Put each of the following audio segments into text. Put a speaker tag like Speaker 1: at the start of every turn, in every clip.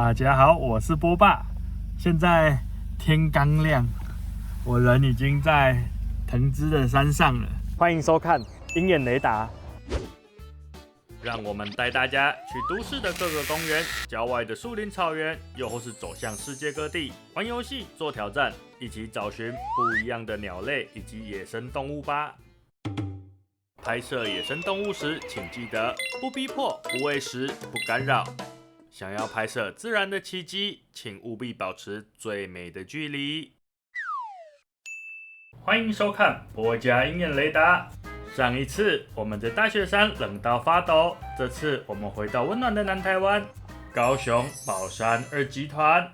Speaker 1: 大家好，我是波霸。现在天刚亮，我人已经在藤枝的山上了。欢迎收看鹰眼雷达，让我们带大家去都市的各个公园、郊外的树林草原，又或是走向世界各地，玩游戏、做挑战，一起找寻不一样的鸟类以及野生动物吧。拍摄野生动物时，请记得不逼迫、不喂食、不干扰。想要拍摄自然的奇迹，请务必保持最美的距离。欢迎收看博家鹰眼雷达。上一次我们在大雪山冷到发抖，这次我们回到温暖的南台湾，高雄宝山二集团。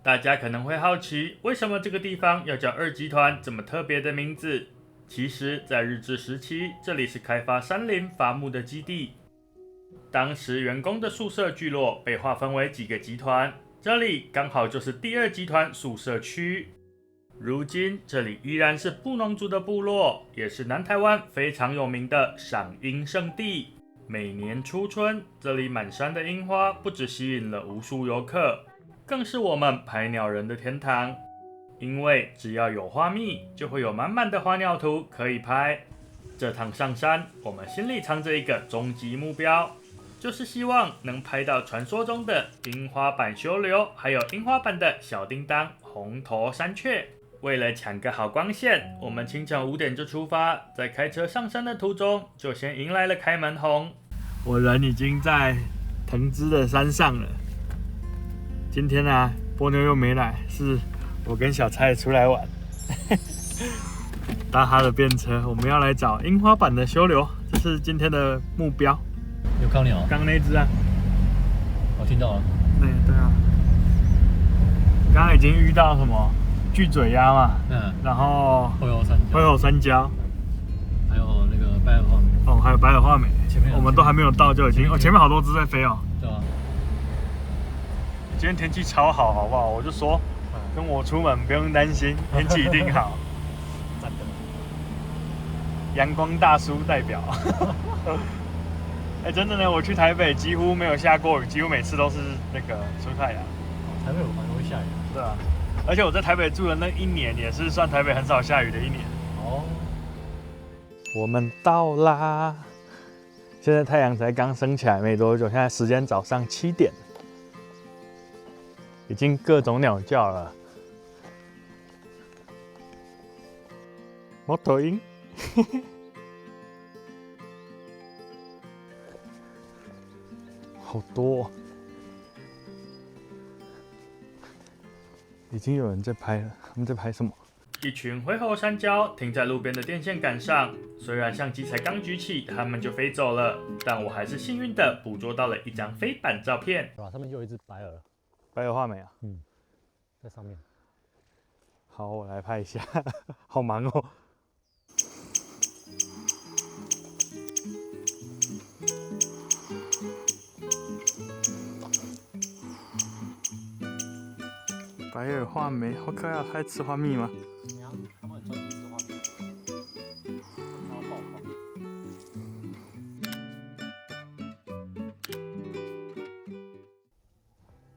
Speaker 1: 大家可能会好奇，为什么这个地方要叫二集团这么特别的名字？其实，在日治时期，这里是开发山林伐木的基地。当时员工的宿舍聚落被划分为几个集团，这里刚好就是第二集团宿舍区。如今这里依然是布农族的部落，也是南台湾非常有名的赏樱圣地。每年初春，这里满山的樱花不只吸引了无数游客，更是我们拍鸟人的天堂。因为只要有花蜜，就会有满满的花鸟图可以拍。这趟上山，我们心里藏着一个终极目标，就是希望能拍到传说中的樱花版修流，还有樱花版的小叮当红头山雀。为了抢个好光线，我们清晨5点就出发，在开车上山的途中，就先迎来了开门红。我人已经在藤枝的山上了。今天啊，波妞又没来，是我跟小蔡出来玩，搭他的便车，我们要来找樱花版的修流，这是今天的目标。
Speaker 2: 有看鸟？
Speaker 1: 刚那只啊，
Speaker 2: 我听到了。
Speaker 1: 对啊，刚刚已经遇到什么巨嘴鸭嘛，然后灰喉山椒，
Speaker 2: 还有那个白耳画眉。
Speaker 1: 哦，还有白耳画眉，
Speaker 2: 前面
Speaker 1: 我们都还没有到就已经，前面好多只在飞哦。
Speaker 2: 对啊。
Speaker 1: 今天天气超好，好不好？我就说，跟我出门不用担心，天气一定好。
Speaker 2: 赞的。
Speaker 1: 阳光大叔代表。真的呢，我去台北几乎没有下过雨，几乎每次都是那个出太阳。
Speaker 2: 台北蛮容易下雨。
Speaker 1: 对啊，而且我在台北住的那1年，也是算台北很少下雨的1年。
Speaker 2: 哦。
Speaker 1: 我们到啦！现在太阳才刚升起来没多久，现在时间早上7点，已经各种鸟叫了。猫头鹰。好多哦，已经有人在拍了。他们在拍什么？一群灰喉山椒停在路边的电线杆上，虽然相机才刚举起，它们就飞走了，但我还是幸运的捕捉到了一张飞版照片。
Speaker 2: 对吧？上面就有一只白
Speaker 1: 耳画眉啊。
Speaker 2: 在上面。
Speaker 1: 好，我来拍一下。好忙哦。白耳画眉，好可爱啊！还吃花蜜吗？
Speaker 2: 他们很专心吃画眉，然后爆放。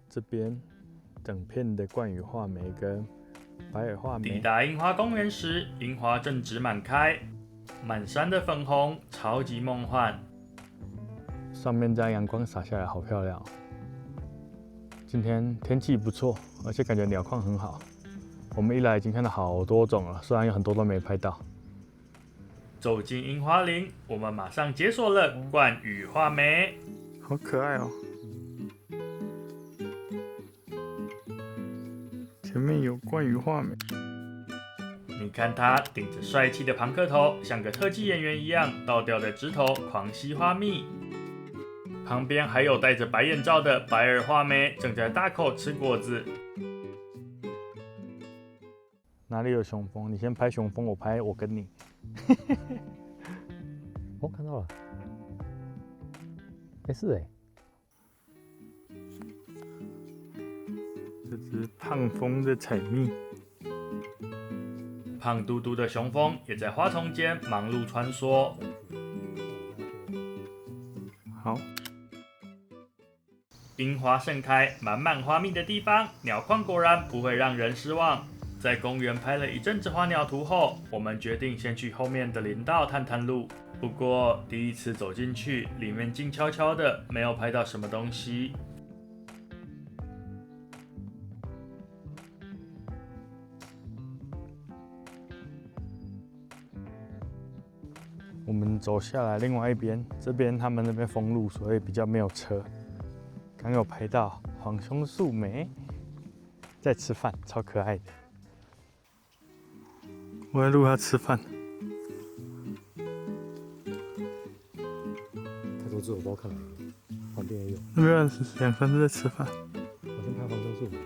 Speaker 1: 这边整片的冠羽画眉跟白耳画眉。抵达樱花公园时，樱花正值满开，满山的粉红，超级梦幻。上面这样阳光洒下来，好漂亮哦。今天天气不错，而且感觉鸟况很好。我们一来已经看到好多种了，虽然有很多都没拍到。走进樱花林，我们马上解锁了冠羽画眉，好可爱哦。前面有冠羽画眉，你看它顶着帅气的庞克头，像个特技演员一样，倒吊在枝头狂吸花蜜。旁边还有戴着白眼罩的白耳画眉，正在大口吃果子。哪里有雄蜂？你先拍雄蜂，我拍我跟你。
Speaker 2: 哦，看到了。是
Speaker 1: 这只胖蜂在采蜜。胖嘟嘟的雄蜂也在花丛间忙碌穿梭。好。樱花盛开、满满花蜜的地方，鸟况果然不会让人失望。在公园拍了一阵子花鸟图后，我们决定先去后面的林道探探路。不过第一次走进去，里面静悄悄的，没有拍到什么东西。我们走下来另外一边，这边他们那边封路，所以比较没有车。刚有拍到黄胸素梅在吃饭，超可爱的。我在录他吃饭。
Speaker 2: 太多字我不知道看哪个，旁边也有。
Speaker 1: 那边2分在吃饭。
Speaker 2: 我先拍黄胸素梅。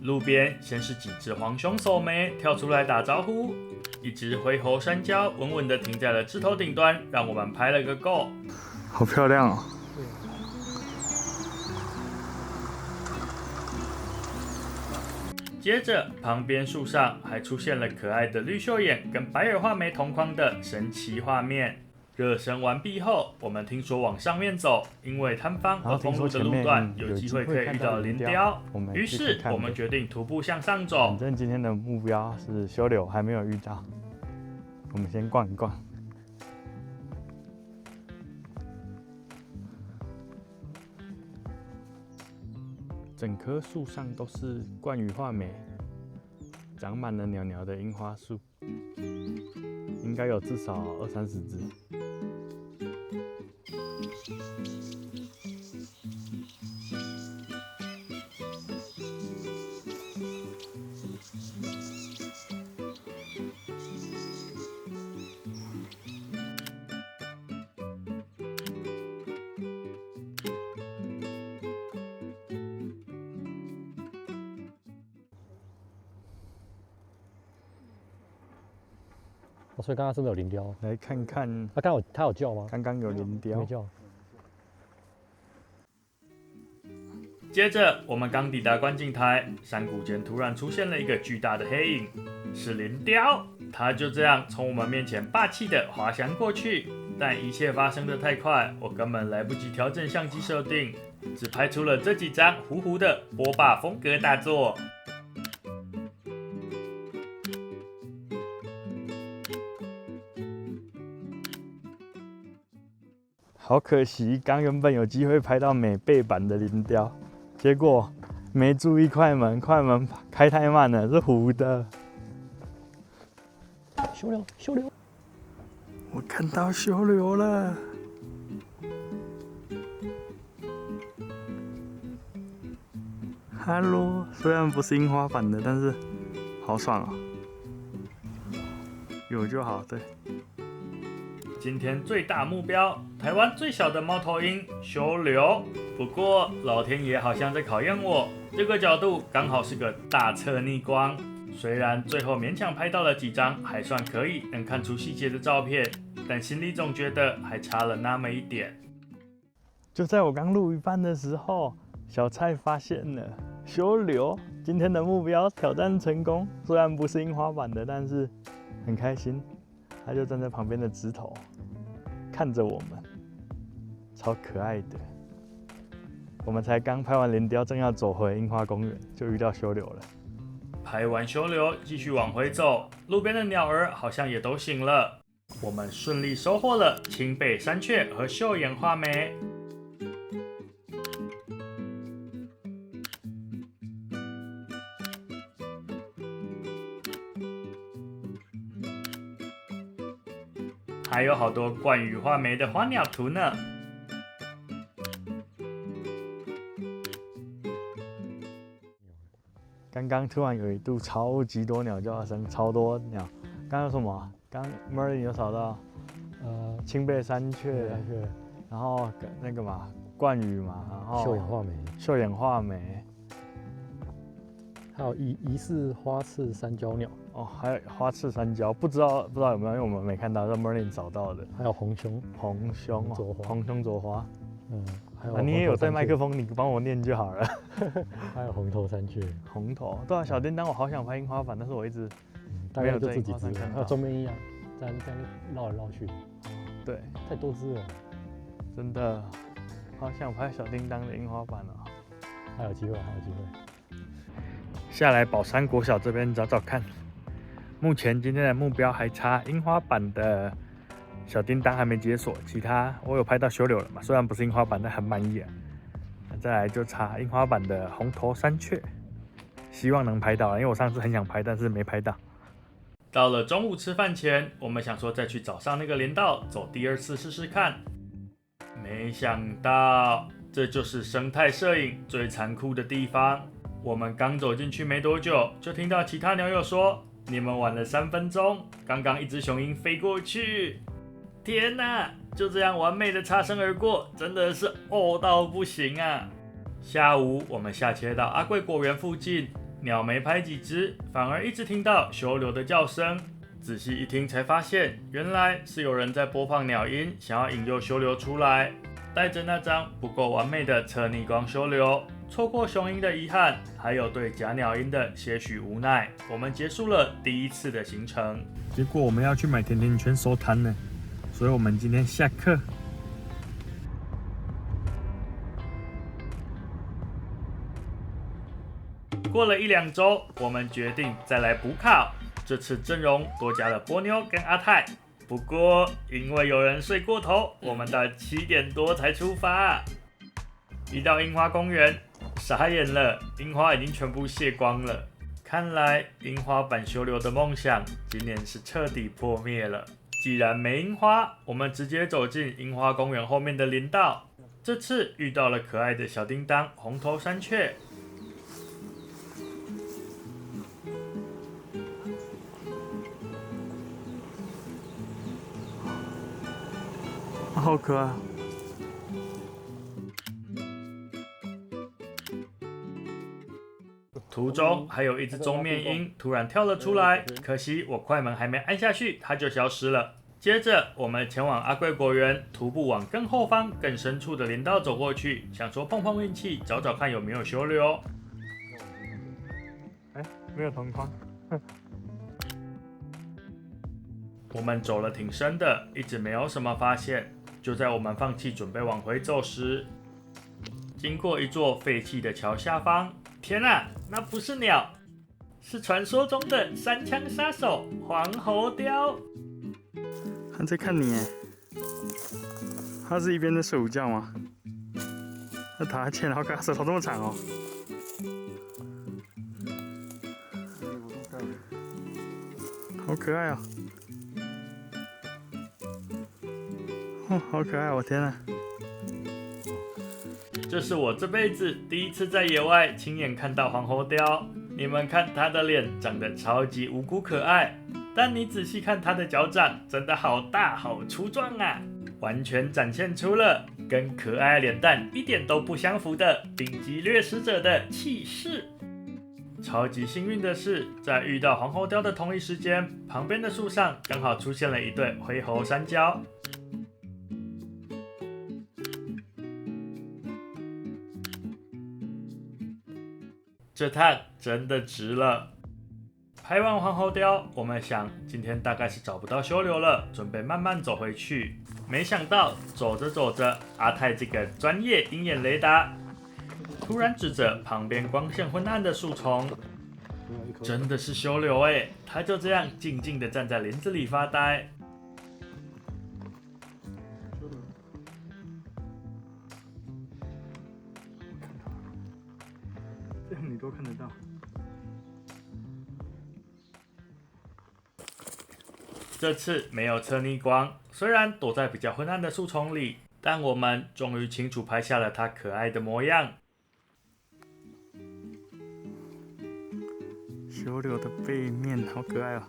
Speaker 1: 路边先是几只黄胸手梅跳出来打招呼，一只灰喉山椒稳稳地停在了枝头顶端，让我们拍了个够。好漂亮哦！接着，旁边树上还出现了可爱的绿袖眼跟白耳画眉同框的神奇画面。热身完毕后，我们听说往上面走，因为摊方而封路的路段有机会可以遇到林雕，于是我们决定徒步向上走。反正今天的目标是修柳，还没有遇到，我们先逛一逛。整棵树上都是冠羽画眉，长满了袅袅的樱花树，应该有至少20-30只。
Speaker 2: 所以刚刚是不是有林雕？
Speaker 1: 来看看，
Speaker 2: 它有叫吗？
Speaker 1: 刚刚有林雕，
Speaker 2: 没叫。
Speaker 1: 接着我们刚抵达观景台，山谷间突然出现了一个巨大的黑影，是林雕。它就这样从我们面前霸气的滑翔过去，但一切发生的太快，我根本来不及调整相机设定，只拍出了这几张糊糊的波霸风格大作。好可惜，刚原本有机会拍到美背版的林雕，结果没注意快门开太慢了，是糊的。
Speaker 2: 修柳！
Speaker 1: 我看到修柳了。哈喽，虽然不是樱花版的，但是好爽哦，有就好，对。今天最大目标，台湾最小的猫头鹰修柳。不过老天爷好像在考验我，这个角度刚好是个大侧逆光。虽然最后勉强拍到了几张还算可以能看出细节的照片，但心里总觉得还差了那么一点。就在我刚录一半的时候，小蔡发现了修柳。今天的目标挑战成功，虽然不是樱花版的，但是很开心。他就站在旁边的枝头，看着我们，超可爱的。我们才刚拍完林雕，正要走回樱花公园，就遇到修柳了。拍完修柳，继续往回走，路边的鸟儿好像也都醒了。我们顺利收获了青背山雀和秀眼画眉。还有好多冠羽画眉的花鸟图呢。刚刚突然有一度超级多鸟叫声，超多鸟。刚刚有什么？刚 Merlin 有找到，青背山雀，然后那个嘛冠羽嘛，然后秀眼画眉，
Speaker 2: 还有疑似花刺山椒鸟。
Speaker 1: 哦，还有花刺山椒，不知道有没有，因为我们没看到，是 Merlin 找到的。
Speaker 2: 还有红胸
Speaker 1: 啄花，
Speaker 2: 还有、
Speaker 1: 你也有带麦克风，你帮我念就好了。
Speaker 2: 还有红头山雀，
Speaker 1: 红头，对啊，小叮当，我好想拍樱花版，但是我一直
Speaker 2: 大概就自己知道，
Speaker 1: 还
Speaker 2: 还有中面一样，这样绕来绕去。
Speaker 1: 对，
Speaker 2: 太多只了，
Speaker 1: 真的，好想拍小叮当的樱花板哦。
Speaker 2: 还有机会，还有机会。
Speaker 1: 下来宝山国小这边找找看。目前今天的目标还差樱花板的小叮当还没解锁，其他我有拍到修柳了嘛，虽然不是樱花板，但很满意啊。再来就差樱花板的红头山雀，希望能拍到，因为我上次很想拍，但是没拍到。到了中午吃饭前，我们想说再去早上那个连道走第二次试试看，没想到这就是生态摄影最残酷的地方。我们刚走进去没多久，就听到其他鸟友说：“你们晚了3分钟，刚刚一只雄鹰飞过去。”天哪，就这样完美的擦身而过，真的是到不行啊！下午我们下切到阿贵果园附近。鸟没拍几只，反而一直听到修柳的叫声。仔细一听才发现，原来是有人在播放鸟音，想要引诱修柳出来。带着那张不够完美的侧逆光修柳，错过雄鹰的遗憾，还有对假鸟音的些许无奈，我们结束了第一次的行程。结果我们要去买甜甜圈收摊呢，所以我们今天下课。过了1-2周，我们决定再来补考。这次阵容多加了波妞跟阿泰，不过因为有人睡过头，我们到7点多才出发。一到樱花公园，傻眼了，樱花已经全部谢光了。看来樱花板修柳的梦想今年是彻底破灭了。既然没樱花，我们直接走进樱花公园后面的林道。这次遇到了可爱的小叮当红头山雀。好可爱！途中还有一只棕面鹰突然跳了出来，可惜我快门还没按下去，它就消失了。接着我们前往阿贵果园，徒步往更后方、更深处的林道走过去，想说碰碰运气，找找看有没有修柳。没有同框。我们走了挺深的，一直没有什么发现。就在我们放弃准备往回走时，经过一座废弃的桥下方，天啊，那不是鸟，是传说中的3枪杀手黄喉貂。他在看你耶，他是一边在睡午觉吗？他打哈欠，然后看他舌头这么长哦。好可爱哦！好可爱！我天啊！这是我这辈子第一次在野外亲眼看到黄喉貂。你们看它的脸长得超级无辜可爱，但你仔细看它的脚掌，真的好大好粗壮啊！完全展现出了跟可爱脸蛋一点都不相符的顶级掠食者的气势。超级幸运的是，在遇到黄喉貂的同一时间，旁边的树上刚好出现了一对灰喉山椒。这趟真的值了。拍完黄喉貂，我们想今天大概是找不到修柳了，准备慢慢走回去。没想到走着走着，阿泰这个专业鹰眼雷达突然指着旁边光线昏暗的树丛，真的是修柳哎！他就这样静静的站在林子里发呆。这样你都看得到。这次没有侧逆光，虽然躲在比较昏暗的树丛里，但我们终于清楚拍下了它可爱的模样。修柳的背面好可爱哦。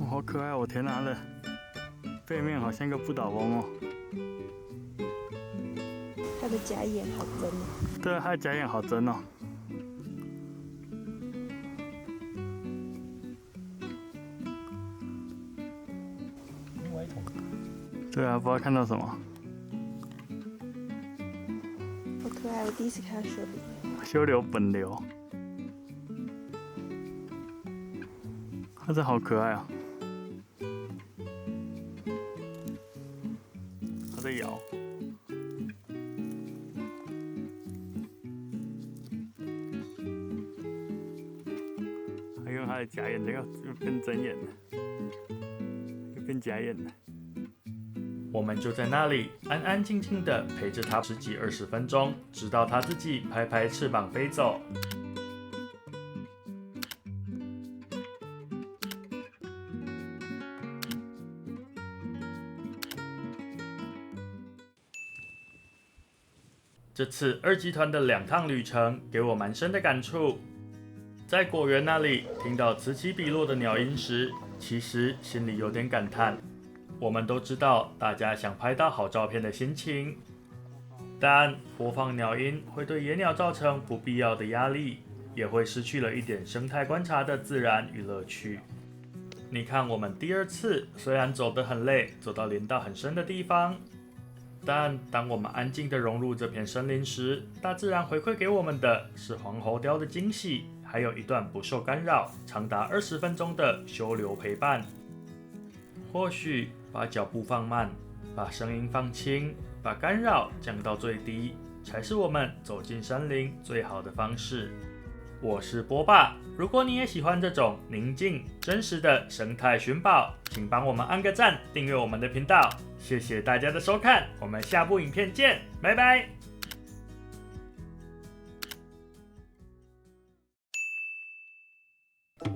Speaker 1: 好可爱！我天哪，它的背面好像个不倒翁哦。
Speaker 3: 它的假眼好真哦。
Speaker 1: 对，它的假眼好真哦。
Speaker 2: 另外一种。
Speaker 1: 对啊，不知道看到什么。
Speaker 3: 好可爱，我第一次看到修流。
Speaker 1: 修流本流，它这好可爱啊！它在摇。还有它的假眼，这个又变真眼了，又变假眼了。我们就在那里安安静静的陪着它10几20分钟，直到它自己拍拍翅膀飞走。这次2集团的2趟旅程给我蛮深的感触。在果园那里听到此起彼落的鸟音时，其实心里有点感叹。我们都知道大家想拍到好照片的心情，但播放鸟音会对野鸟造成不必要的压力，也会失去了一点生态观察的自然与乐趣。你看，我们第2次虽然走得很累，走到林道很深的地方，但当我们安静地融入这片森林时，大自然回馈给我们的是黄喉貂的惊喜，还有一段不受干扰、长达20分钟的修流陪伴。或许把脚步放慢，把声音放轻，把干扰降到最低，才是我们走进森林最好的方式。我是波霸，如果你也喜欢这种宁静、真实的生态寻宝，请帮我们按个赞，订阅我们的频道。谢谢大家的收看，我们下部影片见，拜拜。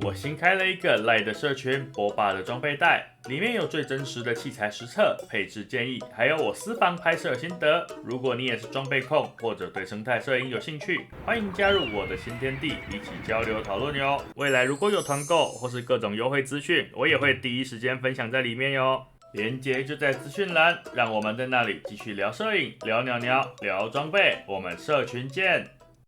Speaker 1: 我新开了一个 LINE 的社群，波霸的装备袋，里面有最真实的器材实测、配置建议，还有我私房拍摄心得。如果你也是装备控，或者对生态摄影有兴趣，欢迎加入我的新天地，一起交流讨论哟。未来如果有团购或是各种优惠资讯，我也会第一时间分享在里面哟。连结就在资讯栏，让我们在那里继续聊摄影、聊鸟鸟、聊装备。我们社群见。